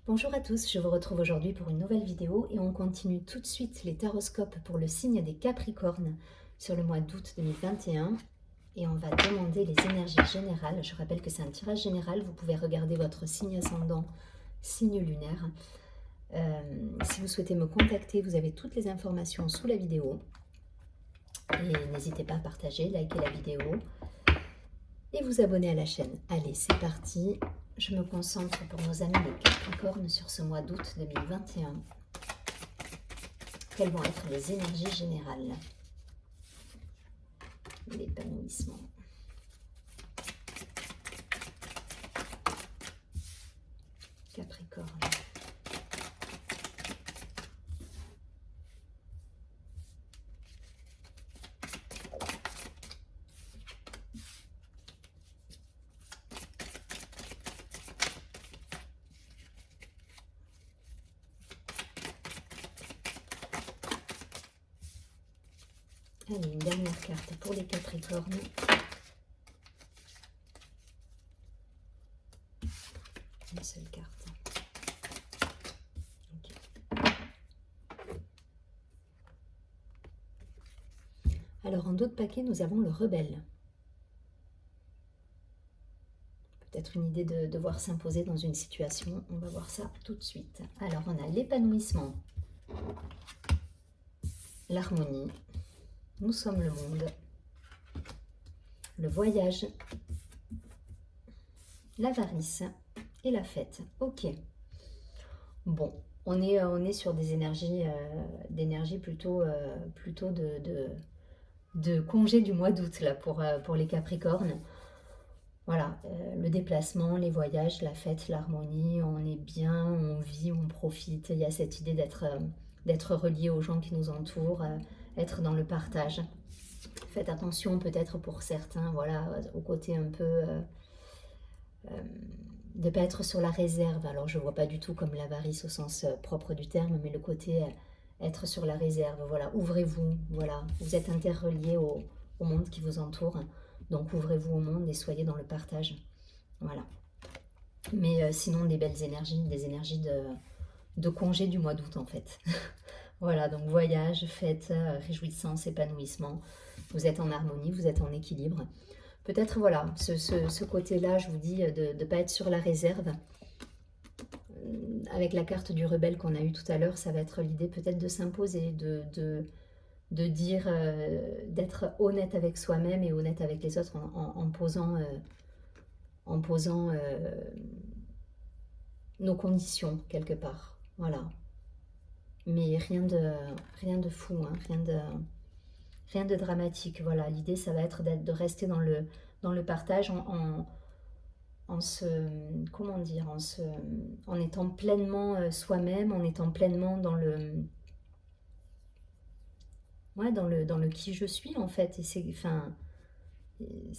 Bonjour à tous, je vous retrouve aujourd'hui pour une nouvelle vidéo et on continue tout de suite les taroscopes pour le signe des Capricornes sur le mois d'août 2021 et on va demander les énergies générales. Je rappelle que c'est un tirage général, vous pouvez regarder votre signe ascendant, signe lunaire. Si vous souhaitez me contacter, vous avez toutes les informations sous la vidéo et n'hésitez pas à partager, liker la vidéo et vous abonner à la chaîne. Allez, c'est parti. Je me concentre pour nos amis les Capricornes sur ce mois d'août 2021. Quelles vont être les énergies générales? L'épanouissement. Capricorne. Allez, une dernière carte pour les Capricornes. Une seule carte. Okay. Alors, en dos de paquet, nous avons le rebelle. Peut-être une idée de devoir s'imposer dans une situation. On va voir ça tout de suite. Alors, on a l'épanouissement, l'harmonie. Nous sommes le monde, le voyage, l'avarice et la fête. Ok. Bon, on est sur des énergies, plutôt, de congé du mois d'août là pour les Capricornes. Voilà, le déplacement, les voyages, la fête, l'harmonie, on est bien, on vit, on profite. Il y a cette idée d'être relié aux gens qui nous entourent, être dans le partage. Faites attention peut-être pour certains, voilà, au côté un peu de ne pas être sur la réserve. Alors je ne vois pas du tout comme l'avarice au sens propre du terme, mais le côté être sur la réserve. Voilà, ouvrez-vous, voilà, vous êtes interreliés au monde qui vous entoure. Donc ouvrez-vous au monde et soyez dans le partage. Voilà. Mais sinon, des belles énergies, des énergies de congé du mois d'août en fait. Voilà, donc voyage, fête, réjouissance, épanouissement. Vous êtes en harmonie, vous êtes en équilibre. Peut-être, voilà, ce côté-là, je vous dis, de ne pas être sur la réserve. Avec la carte du rebelle qu'on a eue tout à l'heure, ça va être l'idée peut-être de s'imposer, de dire, d'être honnête avec soi-même et honnête avec les autres en posant, nos conditions quelque part. Voilà. Mais rien de fou, hein, rien de dramatique. Voilà, l'idée, ça va être de rester dans le partage en comment dire, en étant pleinement soi-même, en étant pleinement dans le qui je suis en fait. Et c'est, enfin, il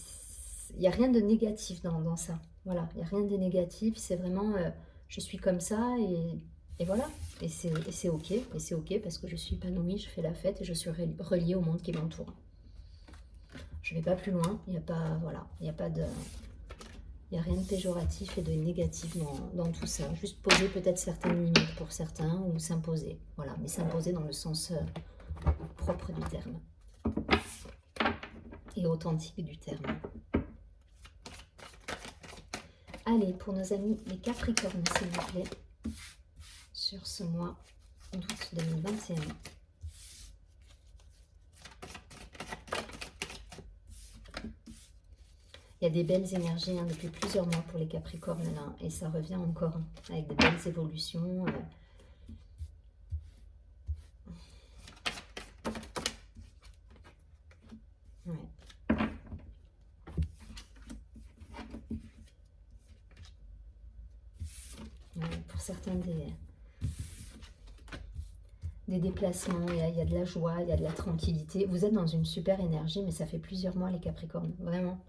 n'y a rien de négatif dans ça. Voilà, il n'y a rien de négatif. C'est vraiment, je suis comme ça et voilà. Et c'est ok. Et c'est ok parce que je suis épanouie, je fais la fête et je suis reliée au monde qui m'entoure. Je ne vais pas plus loin. Il n'y a pas, voilà, il n'y a pas de... Il n'y a rien de péjoratif et de négatif dans tout ça. Juste poser peut-être certaines limites pour certains ou s'imposer. Voilà, mais s'imposer dans le sens propre du terme. Et authentique du terme. Allez, pour nos amis les Capricornes, s'il vous plaît, sur ce mois d'août 2021. Il y a des belles énergies hein, depuis plusieurs mois pour les Capricornes là, et ça revient encore hein, avec des belles évolutions. Ouais. Ouais, pour certains des déplacements, il y a de la joie, il y a de la tranquillité. Vous êtes dans une super énergie, mais ça fait plusieurs mois les Capricornes, vraiment.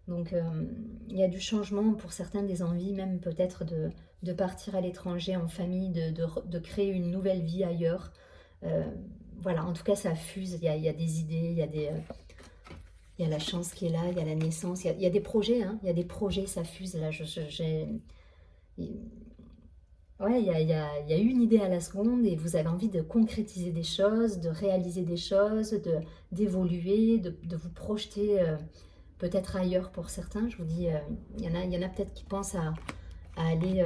Donc il y a du changement pour certains, des envies même peut-être de partir à l'étranger en famille, de créer une nouvelle vie ailleurs. Voilà, en tout cas ça fuse, il y a des idées, il y a la chance qui est là, il y a la naissance, il y a des projets, hein, il y a des projets, ça fuse là. Ouais, il y a eu une idée à la seconde et vous avez envie de concrétiser des choses, de réaliser des choses, d'évoluer, de vous projeter peut-être ailleurs pour certains. Je vous dis, il y en a peut-être qui pensent à aller,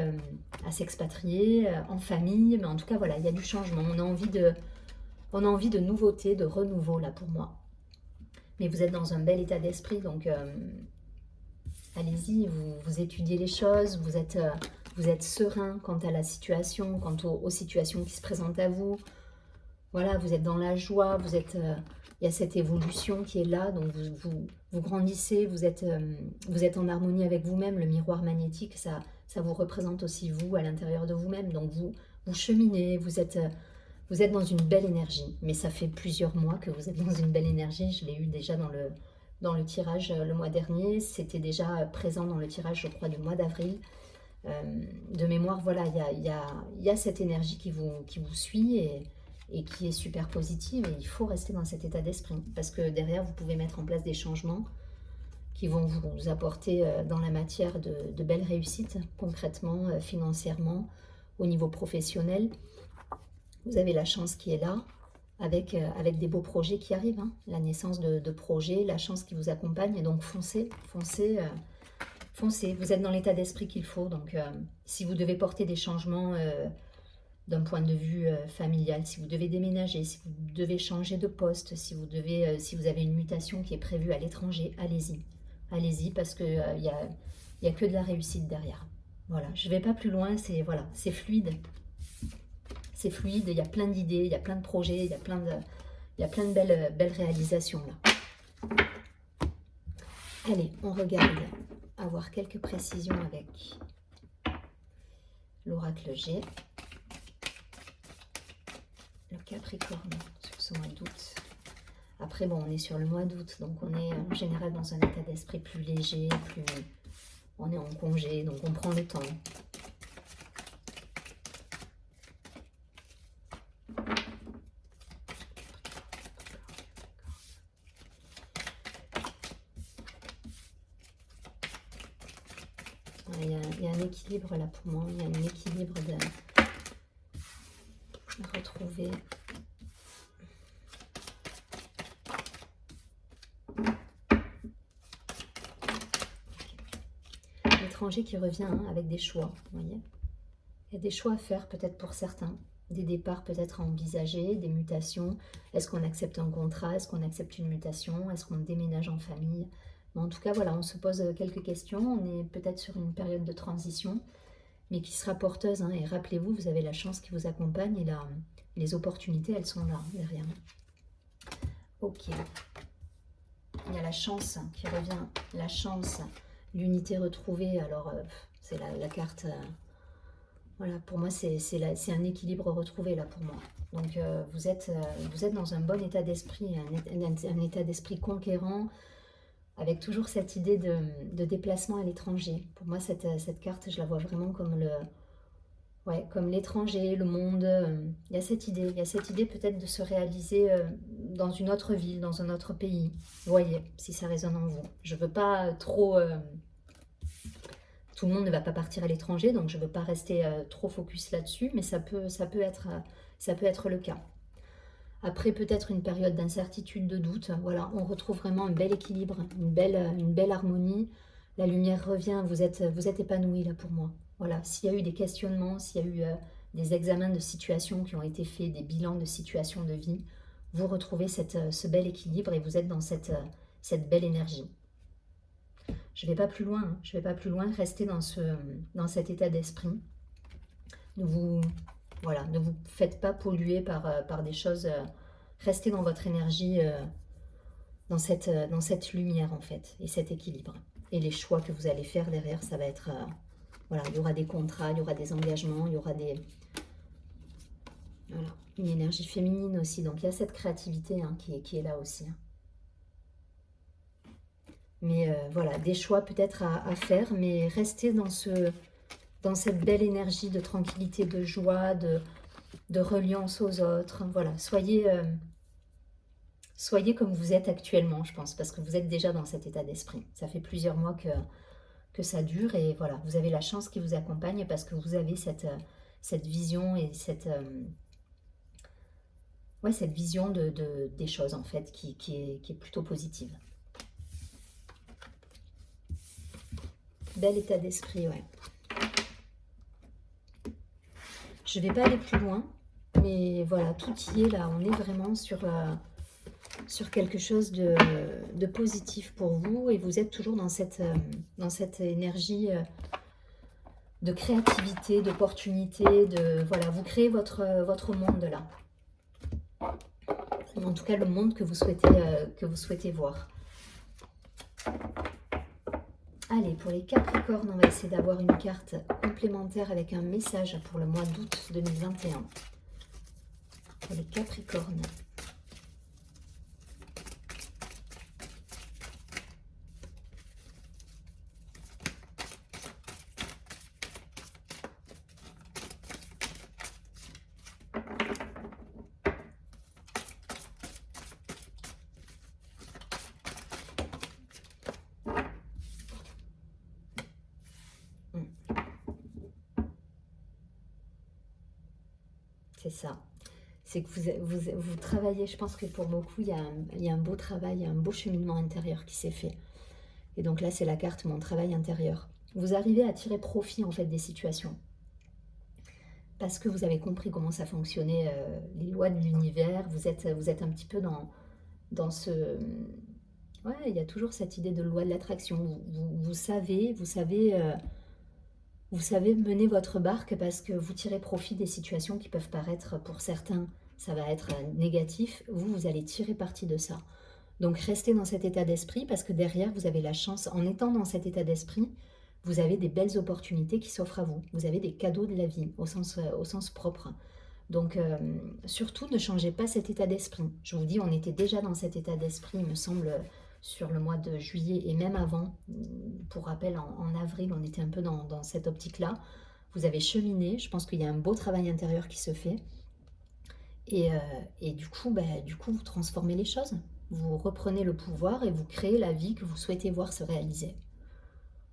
à s'expatrier en famille, mais en tout cas, voilà, il y a du changement. On a envie de nouveauté, de renouveau là pour moi. Mais vous êtes dans un bel état d'esprit, donc allez-y, vous étudiez les choses, vous êtes serein quant à la situation, quant aux situations qui se présentent à vous. Voilà, vous êtes dans la joie, il y a cette évolution qui est là, donc vous grandissez, vous êtes en harmonie avec vous-même. Le miroir magnétique, ça vous représente aussi vous à l'intérieur de vous-même, donc vous cheminez, vous êtes dans une belle énergie, mais ça fait plusieurs mois que vous êtes dans une belle énergie. Je l'ai eu déjà dans le tirage le mois dernier, c'était déjà présent dans le tirage, je crois, du mois d'avril. De mémoire, voilà, il y a cette énergie qui vous suit et qui est super positive, et il faut rester dans cet état d'esprit parce que derrière, vous pouvez mettre en place des changements qui vont vous apporter dans la matière de belles réussites, concrètement, financièrement, au niveau professionnel. Vous avez la chance qui est là, avec des beaux projets qui arrivent, hein. La naissance de projets, la chance qui vous accompagne, et donc foncez, foncez, foncez. Vous êtes dans l'état d'esprit qu'il faut, donc si vous devez porter des changements d'un point de vue familial, si vous devez déménager, si vous devez changer de poste, si vous avez une mutation qui est prévue à l'étranger, allez-y. Allez-y, parce que y a que de la réussite derrière. Voilà, je ne vais pas plus loin, c'est fluide. C'est fluide, il y a plein d'idées, il y a plein de projets, il y a plein de belles réalisations là. Allez, on regarde, avoir quelques précisions avec l'oracle G. Le Capricorne sur ce mois d'août. Après, bon, on est sur le mois d'août, donc on est en général dans un état d'esprit plus léger, on est en congé, donc on prend le temps. Il y a un équilibre là pour moi, il y a un équilibre de retrouver. L'étranger qui revient avec des choix, vous voyez. Il y a des choix à faire peut-être pour certains, des départs peut-être à envisager, des mutations. Est-ce qu'on accepte un contrat? Est-ce qu'on accepte une mutation? Est-ce qu'on déménage en famille? Mais en tout cas, voilà, on se pose quelques questions. On est peut-être sur une période de transition, mais qui sera porteuse, hein. Et rappelez-vous, vous avez la chance qui vous accompagne et les opportunités, elles sont là, derrière. Ok. Il y a la chance qui revient, la chance, l'unité retrouvée. Alors, c'est la carte... voilà, pour moi, c'est un équilibre retrouvé là pour moi. Donc, vous êtes dans un bon état d'esprit, un état d'esprit conquérant, avec toujours cette idée de déplacement à l'étranger. Pour moi, cette carte, je la vois vraiment comme l'étranger, le monde. Il y a cette idée peut-être de se réaliser dans une autre ville, dans un autre pays. Voyez, si ça résonne en vous. Je veux pas trop... tout le monde ne va pas partir à l'étranger, donc je ne veux pas rester trop focus là-dessus, mais ça peut être le cas. Après, peut-être une période d'incertitude, de doute, voilà, on retrouve vraiment un bel équilibre, une belle harmonie. La lumière revient, vous êtes épanoui là pour moi. Voilà, s'il y a eu des questionnements, s'il y a eu des examens de situation qui ont été faits, des bilans de situation de vie, vous retrouvez ce bel équilibre et vous êtes dans cette belle énergie. Je ne vais pas plus loin, hein. Je ne vais pas plus loin, restez dans cet état d'esprit. Ne vous faites pas polluer par des choses. Restez dans votre énergie, dans cette lumière en fait, et cet équilibre. Et les choix que vous allez faire derrière, ça va être... voilà, il y aura des contrats, il y aura des engagements, il y aura une énergie féminine aussi. Donc il y a cette créativité, hein, qui est là aussi, hein. Mais voilà, des choix peut-être à faire, mais restez dans cette belle énergie de tranquillité, de joie, de reliance aux autres. Voilà, soyez comme vous êtes actuellement, je pense, parce que vous êtes déjà dans cet état d'esprit. Ça fait plusieurs mois que ça dure, et voilà, vous avez la chance qui vous accompagne parce que vous avez cette vision et ouais, cette vision des choses en fait qui est plutôt positive. Bel état d'esprit, ouais. Je vais pas aller plus loin, mais voilà, tout y est là. On est vraiment sur quelque chose de positif pour vous et vous êtes toujours dans cette énergie de créativité, d'opportunité, voilà, vous créez votre monde là. En tout cas, le monde que vous souhaitez voir. Allez, pour les Capricornes, on va essayer d'avoir une carte complémentaire avec un message pour le mois d'août 2021. Pour les Capricornes. C'est ça. C'est que vous travaillez, je pense que pour beaucoup, il y a un beau travail, il y a un beau cheminement intérieur qui s'est fait. Et donc là, c'est la carte mon travail intérieur. Vous arrivez à tirer profit en fait des situations. Parce que vous avez compris comment ça fonctionnait, les lois de l'univers. Vous êtes un petit peu dans ce... Ouais, il y a toujours cette idée de loi de l'attraction. Vous savez mener votre barque parce que vous tirez profit des situations qui peuvent paraître, pour certains, ça va être négatif. Vous allez tirer parti de ça. Donc restez dans cet état d'esprit parce que derrière, vous avez la chance, en étant dans cet état d'esprit, vous avez des belles opportunités qui s'offrent à vous. Vous avez des cadeaux de la vie au sens propre. Donc surtout, ne changez pas cet état d'esprit. Je vous dis, on était déjà dans cet état d'esprit, il me semble, sur le mois de juillet et même avant. Pour rappel, en avril, on était un peu dans cette optique-là. Vous avez cheminé, je pense qu'il y a un beau travail intérieur qui se fait. Et du coup, vous transformez les choses. Vous reprenez le pouvoir et vous créez la vie que vous souhaitez voir se réaliser.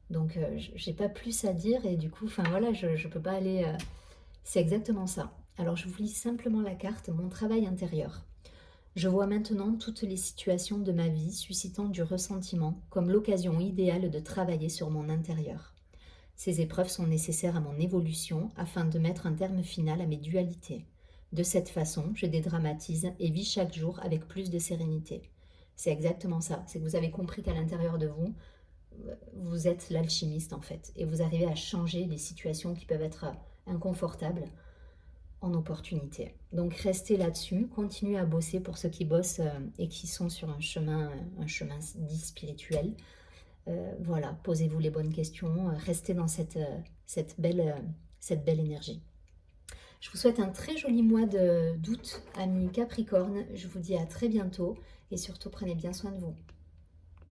Donc, j'ai pas plus à dire et du coup, enfin voilà, je peux pas aller... C'est exactement ça. Alors, je vous lis simplement la carte, mon travail intérieur. Je vois maintenant toutes les situations de ma vie suscitant du ressentiment comme l'occasion idéale de travailler sur mon intérieur. Ces épreuves sont nécessaires à mon évolution afin de mettre un terme final à mes dualités. De cette façon, je dédramatise et vis chaque jour avec plus de sérénité. C'est exactement ça, c'est que vous avez compris qu'à l'intérieur de vous, vous êtes l'alchimiste en fait, et vous arrivez à changer les situations qui peuvent être inconfortables en opportunité. Donc restez là-dessus, continuez à bosser pour ceux qui bossent et qui sont sur un chemin dit spirituel. Voilà, posez-vous les bonnes questions, restez dans cette belle énergie. Je vous souhaite un très joli mois d'août, amis Capricorne. Je vous dis à très bientôt et surtout prenez bien soin de vous.